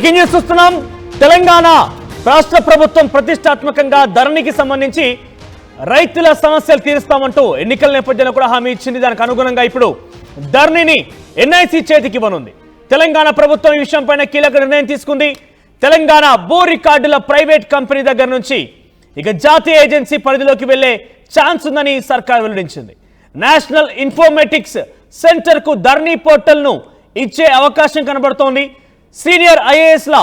Breaking news చూస్తున్నాం. తెలంగాణ రాష్ట్ర ప్రభుత్వం ప్రతిష్టాత్మకంగా ధరణికి సంబంధించి రైతుల సమస్యలు తీరుస్తామంటూ ఎన్నికల నేపథ్యంలో కూడా హామీ ఇచ్చింది. దానికి అనుగుణంగా ఇప్పుడు ధరణిని ఎన్ఐసి చేతికి ఇవ్వనుంది. తెలంగాణ ప్రభుత్వం ఈ విషయంపైన కీలక నిర్ణయం తీసుకుంది. తెలంగాణ భూ రికార్డుల ప్రైవేట్ కంపెనీ దగ్గర నుంచి ఇక జాతీయ ఏజెన్సీ పరిధిలోకి వెళ్లే ఛాన్స్ ఉందని సర్కార్ వెల్లడించింది. నేషనల్ ఇన్ఫర్మేటిక్స్ సెంటర్ కు ధరణి పోర్టల్ ను ఇచ్చే అవకాశం కనబడుతోంది. సీనియర్ ఐఏఎస్ల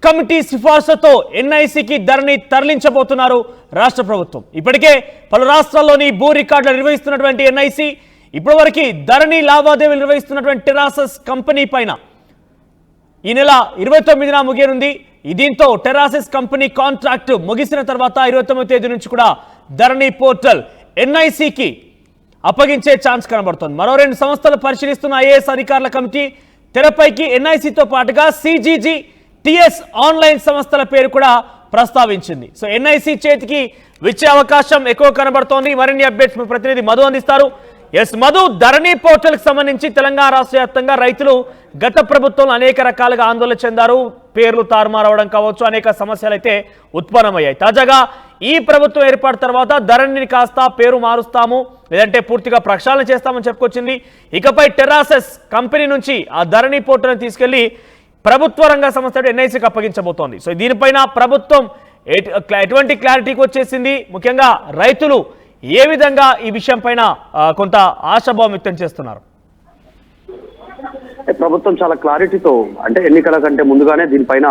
కమిటీ సిఫార్సుతో ఎన్ఐసికి ధరణి తరలించబోతున్నారు రాష్ట్ర ప్రభుత్వం. ఇప్పటికే పలు రాష్ట్రాల్లోని భూ రికార్డులు నిర్వహిస్తున్నటువంటి ఎన్ఐసి ఇప్పటివరకు ధరణి లావాదేవీలు నిర్వహిస్తున్నటువంటి టెరాసస్ కంపెనీ పైన ఈ నెల 29న ముగియనుంది. దీంతో టెరాసస్ కంపెనీ కాంట్రాక్ట్ ముగిసిన తర్వాత 29వ తేదీ నుంచి కూడా ధరణి పోర్టల్ ఎన్ఐసికి అప్పగించే ఛాన్స్ కనబడుతోంది. మరో 2 సంస్థలు పరిశీలిస్తున్న ఐఏఎస్ అధికారుల కమిటీ తెరపైకి ఎన్ఐసితో పాటుగా సిజిజి టిఎస్ ఆన్లైన్ సంస్థల పేరు కూడా ప్రస్తావించింది. సో ఎన్ఐసి చేతికి వచ్చే అవకాశం ఎక్కువ కనబడుతోంది. మరిన్ని అప్డేట్స్ మీ ప్రతినిధి మధు అందిస్తారు. ఎస్ మధు, ధరణి పోర్టల్ కి సంబంధించి తెలంగాణ రాష్ట్ర వ్యాప్తంగా రైతులు గత ప్రభుత్వంలో అనేక రకాలుగా ఆందోళన చెందారు. పేర్లు తారుమారవడం కావచ్చు, అనేక సమస్యలు అయితే ఉత్పన్నమయ్యాయి. తాజాగా ఈ ప్రభుత్వం ఏర్పాటు తర్వాత ధరణిని కాస్త పేరు మారుస్తాము, లేదంటే పూర్తిగా ప్రక్షాళన చేస్తామని చెప్పుకొచ్చింది. ఇకపై టెరాసస్ కంపెనీ నుంచి ఆ ధరణి పోర్టల్ని తీసుకెళ్లి ప్రభుత్వ రంగ సంస్థ ఎన్ఐసికి అప్పగించబోతోంది. సో దీనిపైన ప్రభుత్వం ఎటువంటి క్లారిటీకి వచ్చేసింది? ముఖ్యంగా రైతులు ఏ విధంగా ఈ విషయం పైన కొంత ఆశాభావం వ్యక్తం చేస్తున్నారు? ప్రభుత్వం చాలా క్లారిటీతో, అంటే ఎన్నికల కంటే ముందుగానే దీనిపైన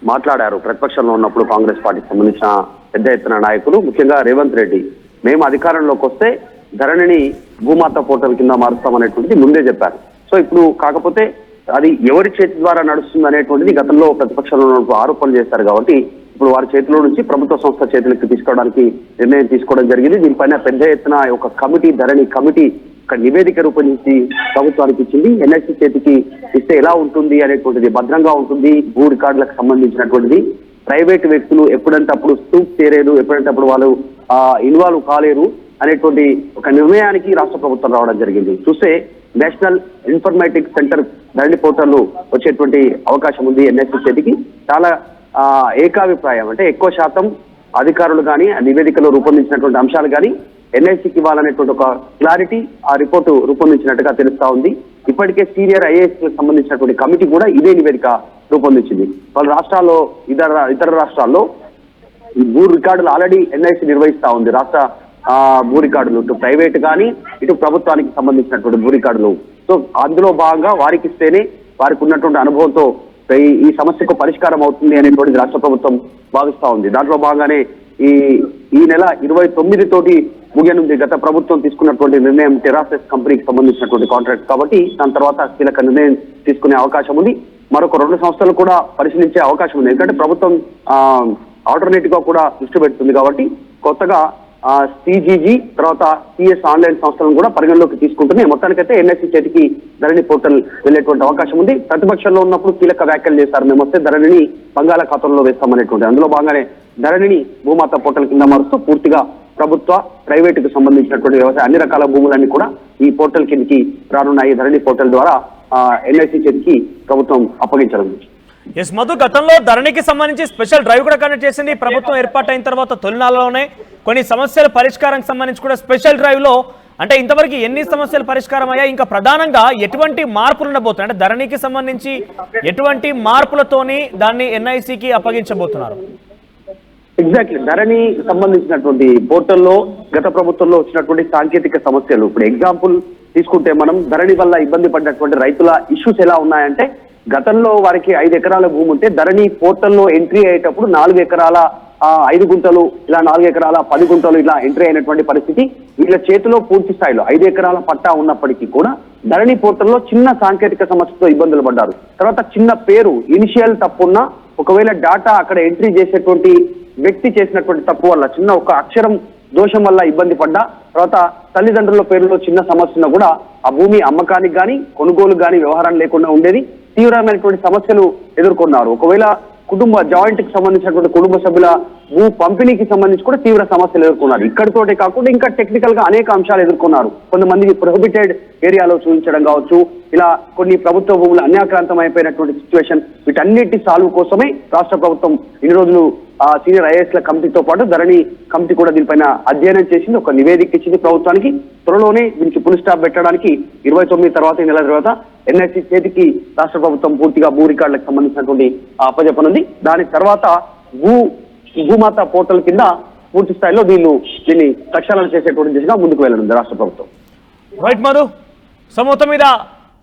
మాట్లాడారు. ప్రతిపక్షంలో ఉన్నప్పుడు కాంగ్రెస్ పార్టీకి సంబంధించిన పెద్ద ఎత్తున నాయకులు, ముఖ్యంగా రేవంత్ రెడ్డి, మేము అధికారంలోకి వస్తే ధరణిని భూమాత పోర్టల్ కింద మారుస్తామనేటువంటిది ముందే చెప్పారు. సో ఇప్పుడు కాకపోతే అది ఎవరి చేతి ద్వారా నడుస్తుంది అనేటువంటిది గతంలో ప్రతిపక్షంలో ఉన్నప్పుడు ఆరోపణలు చేస్తారు. కాబట్టి ఇప్పుడు వారి చేతిలో నుంచి ప్రభుత్వ సంస్థ చేతులకు తీసుకోవడానికి నిర్ణయం తీసుకోవడం జరిగింది. దీనిపైన పెద్ద ఎత్తున ఒక కమిటీ, ధరణి కమిటీ ఒక నివేదిక రూపొందించి ప్రభుత్వానికి ఇచ్చింది. ఎన్ఐసి చేతికి ఇస్తే ఎలా ఉంటుంది అనేటువంటిది, భద్రంగా ఉంటుంది, భూ రికార్డులకు సంబంధించినటువంటిది. ప్రైవేట్ వ్యక్తులు ఎప్పుడంటే అప్పుడు స్టూప్ చేయలేరు, ఎప్పుడంటే అప్పుడు వాళ్ళు ఇన్వాల్వ్ కాలేరు అనేటువంటి ఒక నిర్ణయానికి రాష్ట్ర ప్రభుత్వం రావడం జరిగింది. చూస్తే నేషనల్ ఇన్ఫర్మేటిక్స్ సెంటర్ ధరణి పోర్టల్ వచ్చేటువంటి అవకాశం ఉంది ఎన్ఐసి చేతికి. చాలా ఏకాభిప్రాయం, అంటే ఎక్కువ శాతం అధికారులు కానీ ఆ నివేదికలో రూపొందించినటువంటి అంశాలు కానీ ఎన్ఐసికి ఇవ్వాలనేటువంటి ఒక క్లారిటీ ఆ రిపోర్టు రూపొందించినట్టుగా తెలుస్తా ఉంది. ఇప్పటికే సీనియర్ ఐఏఎస్ సంబంధించినటువంటి కమిటీ కూడా ఇదే నివేదిక రూపొందించింది. వాళ్ళ రాష్ట్రాల్లో ఇతర రాష్ట్రాల్లో ఈ భూ రికార్డులు ఆల్రెడీ ఎన్ఐసి నిర్వహిస్తా ఉంది. రాష్ట్ర భూ రికార్డులు ఇటు ప్రైవేట్ కానీ ఇటు ప్రభుత్వానికి సంబంధించినటువంటి భూ రికార్డులు. సో అందులో భాగంగా వారికి ఇస్తేనే వారికి ఉన్నటువంటి అనుభవంతో ఈ సమస్యకు పరిష్కారం అవుతుంది అనేటువంటిది రాష్ట్ర ప్రభుత్వం భావిస్తా ఉంది. దాంట్లో భాగంగానే ఈ నెల 29 తోటి ముగియనుంది గత ప్రభుత్వం తీసుకున్నటువంటి నిర్ణయం. టెరాసస్ కంపెనీకి సంబంధించినటువంటి కాంట్రాక్ట్ కాబట్టి దాని తర్వాత కీలక నిర్ణయం తీసుకునే అవకాశం ఉంది. మరొక 2 సంస్థలు కూడా పరిశీలించే అవకాశం ఉంది. ఎందుకంటే ప్రభుత్వం ఆల్టర్నేటివ్ గా కూడా దృష్టి పెడుతుంది కాబట్టి కొత్తగా సిజిజి తర్వాత టిఎస్ ఆన్లైన్ సంస్థలను కూడా పరిగణలోకి తీసుకుంటుంది. మొత్తానికైతే ఎన్ఐసి చేతికి ధరణి పోర్టల్ వెళ్లేటువంటి అవకాశం ఉంది. ప్రతిపక్షంలో ఉన్నప్పుడు కీలక వ్యాఖ్యలు చేశారు, మేము వస్తే ధరణిని బంగాళాఖాతంలో వేస్తామనేటువంటి. అందులో భాగంగానే ధరణిని భూమాత పోర్టల్ కింద మారుస్తూ పూర్తిగా ప్రభుత్వ ప్రైవేటుకు సంబంధించినటువంటి వ్యవసాయ అన్ని రకాల భూములన్నీ కూడా ఈ పోర్టల్ కిందకి రానున్నాయి. ధరణి పోర్టల్ ద్వారా ఎన్ఐసి చేతికి ప్రభుత్వం అప్పగించడం. ఎస్ మధు, గతంలో ధరణికి సంబంధించి స్పెషల్ డ్రైవ్ కూడా కండక్ట్ చేసింది ప్రభుత్వం ఏర్పాటైన తర్వాత. తొలినాళ్ళలోనే కొన్ని సమస్యల పరిష్కారానికి సంబంధించి కూడా స్పెషల్ డ్రైవ్ లో, అంటే ఇంతవరకు ఎన్ని సమస్యలు పరిష్కారం అయ్యాయి, ఇంకా ప్రధానంగా ఎటువంటి మార్పులు ఉండబోతున్నాయి, అంటే ధరణికి సంబంధించి ఎటువంటి మార్పులతోని దాన్ని ఎన్ఐసికి అప్పగించబోతున్నారు? ఎగ్జాక్ట్లీ, ధరణి సంబంధించినటువంటి పోర్టల్లో గత ప్రభుత్వంలో వచ్చినటువంటి సాంకేతిక సమస్యలు, ఇప్పుడు ఎగ్జాంపుల్ తీసుకుంటే మనం ధరణి వల్ల ఇబ్బంది పడినటువంటి రైతుల ఇష్యూస్ ఎలా ఉన్నాయంటే, గతంలో వారికి 5 ఎకరాల భూమి ఉంటే ధరణి పోర్టల్లో ఎంట్రీ అయ్యేటప్పుడు 4 ఎకరాల 5 గుంటలు, ఇలా 4 ఎకరాల 10 గుంటలు ఇలా ఎంట్రీ అయినటువంటి పరిస్థితి. వీళ్ళ చేతిలో పూర్తి స్థాయిలో 5 ఎకరాల పట్టా ఉన్నప్పటికీ కూడా ధరణి పోర్టల్లో చిన్న సాంకేతిక సమస్యతో ఇబ్బందులు పడ్డారు. తర్వాత చిన్న పేరు ఇనిషియల్ తప్పున్నా, ఒకవేళ డాటా అక్కడ ఎంట్రీ చేసేటువంటి వ్యక్తి చేసినటువంటి తప్పు వల్ల చిన్న ఒక అక్షరం దోషం వల్ల ఇబ్బంది పడ్డా, తర్వాత తల్లిదండ్రుల పేరులో చిన్న సమస్య ఉన్నా కూడా ఆ భూమి అమ్మకానికి కానీ కొనుగోలు కానీ వ్యవహారం లేకుండా ఉండేది. తీవ్రమైనటువంటి సమస్యలు ఎదుర్కొన్నారు. ఒకవేళ జాయింట్ కి సంబంధించినటువంటి కుటుంబ సభ్యుల భూ పంపిణీకి సంబంధించి కూడా తీవ్ర సమస్యలు ఎదుర్కొన్నారు. ఇక్కడితోటే కాకుండా ఇంకా టెక్నికల్ గా అనేక అంశాలు ఎదుర్కొన్నారు. కొంతమందికి ప్రొహిబిటెడ్ ఏరియాలో చూపించడం కావచ్చు, ఇలా కొన్ని ప్రభుత్వ భూములు అన్యాక్రాంతం అయిపోయినటువంటి సిచ్యువేషన్, వీటన్నిటి సాల్వ్ కోసమే రాష్ట్ర ప్రభుత్వం ఇన్ని రోజులు సీనియర్ ఐఏఎస్ల కమిటీతో పాటు ధరణి కమిటీ కూడా దీనిపైన అధ్యయనం చేసింది, ఒక నివేదిక ఇచ్చింది ప్రభుత్వానికి. త్వరలోనే దీనికి పుల్ స్టాప్ పెట్టడానికి 29 తర్వాత ఈ నెల తర్వాత ఎన్ఐసి చేతికి రాష్ట్ర ప్రభుత్వం పూర్తిగా భూ రికార్డులకు సంబంధించినటువంటి అప్పజెప్పనుంది. దాని తర్వాత భూమాత పోర్టల్ కింద పూర్తి స్థాయిలో దీన్ని ప్రక్షాళన చేసేటువంటి దిశగా ముందుకు వెళ్ళనుంది రాష్ట్ర ప్రభుత్వం. రైట్ మధు, మొత్తం మీద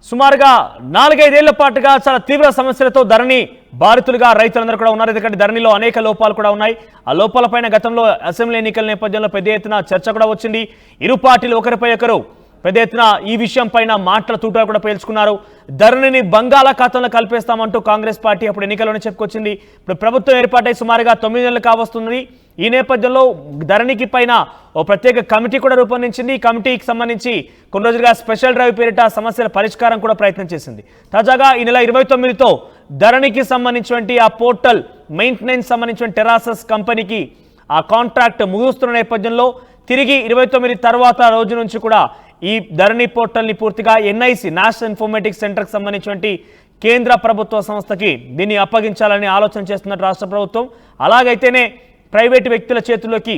సుమారుగా 4-5 ఏళ్ల పాటుగా చాలా తీవ్ర సమస్యలతో ధరణి బాధితులుగా రైతులందరూ కూడా ఉన్నారు. ఎందుకంటే ధరణిలో అనేక లోపాలు కూడా ఉన్నాయి. ఆ లోపాలపైన గతంలో అసెంబ్లీ ఎన్నికల నేపథ్యంలో పెద్ద ఎత్తున చర్చ కూడా వచ్చింది. ఇరు పార్టీలు ఒకరిపై ఒకరు పెద్ద ఎత్తున ఈ విషయం పైన మాటల తూటాలు కూడా పేల్చుకున్నారు. ధరణిని బంగాళాఖాతంలో కలిపేస్తామంటూ కాంగ్రెస్ పార్టీ అప్పుడు ఎన్నికల్లోనే చెప్పుకొచ్చింది. ఇప్పుడు ప్రభుత్వం ఏర్పాటై సుమారుగా 9 నెలలు కావస్తుంది. ఈ నేపథ్యంలో ధరణికి పైన ఓ ప్రత్యేక కమిటీ కూడా రూపొందించింది. ఈ కమిటీకి సంబంధించి కొన్ని రోజులుగా స్పెషల్ డ్రైవ్ పేరిట సమస్యల పరిష్కారం కూడా ప్రయత్నం చేసింది. తాజాగా ఈ నెల 29తో ధరణికి సంబంధించినటువంటి ఆ పోర్టల్ మెయింటెనెన్స్ సంబంధించిన టెరాసస్ కంపెనీకి ఆ కాంట్రాక్ట్ ముగుస్తున్న నేపథ్యంలో తిరిగి 29 తర్వాత రోజు నుంచి కూడా ఈ ధరణి పోర్టల్ని పూర్తిగా ఎన్ఐసి నేషనల్ ఇన్ఫర్మేటిక్స్ సెంటర్కి సంబంధించినటువంటి కేంద్ర ప్రభుత్వ సంస్థకి దీన్ని అప్పగించాలని ఆలోచన చేస్తున్నట్టు రాష్ట్ర ప్రభుత్వం. అలాగైతేనే ప్రైవేటు వ్యక్తుల చేతుల్లోకి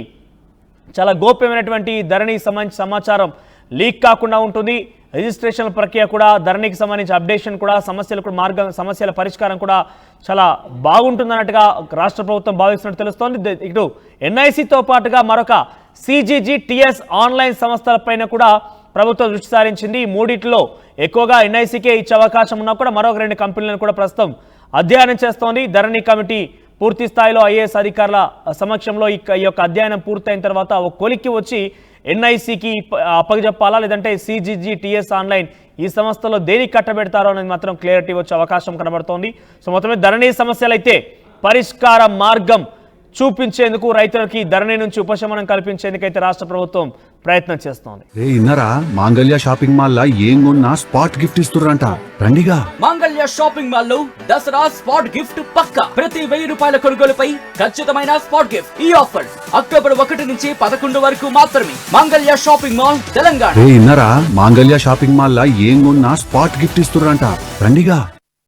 చాలా గోప్యమైనటువంటి ధరణి సంబంధించిన సమాచారం లీక్ కాకుండా ఉంటుంది. రిజిస్ట్రేషన్ ప్రక్రియ కూడా, ధరణికి సంబంధించి అప్డేషన్ కూడా, సమస్యల పరిష్కారం కూడా చాలా బాగుంటుందన్నట్టుగా రాష్ట్ర ప్రభుత్వం భావిస్తున్నట్టు తెలుస్తోంది. ఇటు ఎన్ఐసితో పాటుగా మరొక సిజిజి టిఎస్ ఆన్లైన్ సంస్థలపైన కూడా ప్రభుత్వం దృష్టి సారించింది. ఈ మూడిట్లో ఎక్కువగా ఎన్ఐసికే ఇచ్చే అవకాశం ఉన్నా కూడా మరొక 2 కంపెనీలను కూడా ప్రస్తుతం అధ్యయనం చేస్తోంది. ధరణి కమిటీ పూర్తి స్థాయిలో ఐఏఎస్ అధికారుల సమక్షంలో ఈ యొక్క అధ్యయనం పూర్తయిన తర్వాత ఒక కొలిక్కి వచ్చి ఎన్ఐసికి అప్పగజెప్పాలా, లేదంటే సిజిజి టిఎస్ ఆన్లైన్ ఈ సంస్థలో దేనికి కట్టబెడతారో అనేది మాత్రం క్లియరిటీ వచ్చే అవకాశం కనబడుతోంది. సో మొత్తమే ధరణి సమస్యలు అయితే పరిష్కార మార్గం చూపించేందుకు, రైతులకి ధరణి నుంచి ఉపశమనం కల్పించేందుకైతే రాష్ట్ర ప్రభుత్వం ప్రయత్నం చేస్తోంది. ఇన్నరా మాంగళ్య షాపింగ్ మాల్ లా ఏం కొన్నా స్పాట్ గిఫ్ట్ ఇస్తుర్రంట, రండిగా. మాంగళ్య షాపింగ్ మాల్ లో దసరా స్పాట్ గిఫ్ట్ పక్కా. ప్రతి 1000 రూపాయల కొనుగోలుపై ఖచ్చితమైన స్పాట్ గిఫ్ట్. ఈ ఆఫర్ అక్టోబర్ 1 నుంచి 11 వరకు మాత్రమే. మాంగళ్య షాపింగ్ మాల్, తెలంగాణ. ఇన్నరా మాంగళ్య షాపింగ్ మాల్ లా ఏం కొన్నా స్పాట్ గిఫ్ట్ ఇస్తుర్రంట, రండిగా.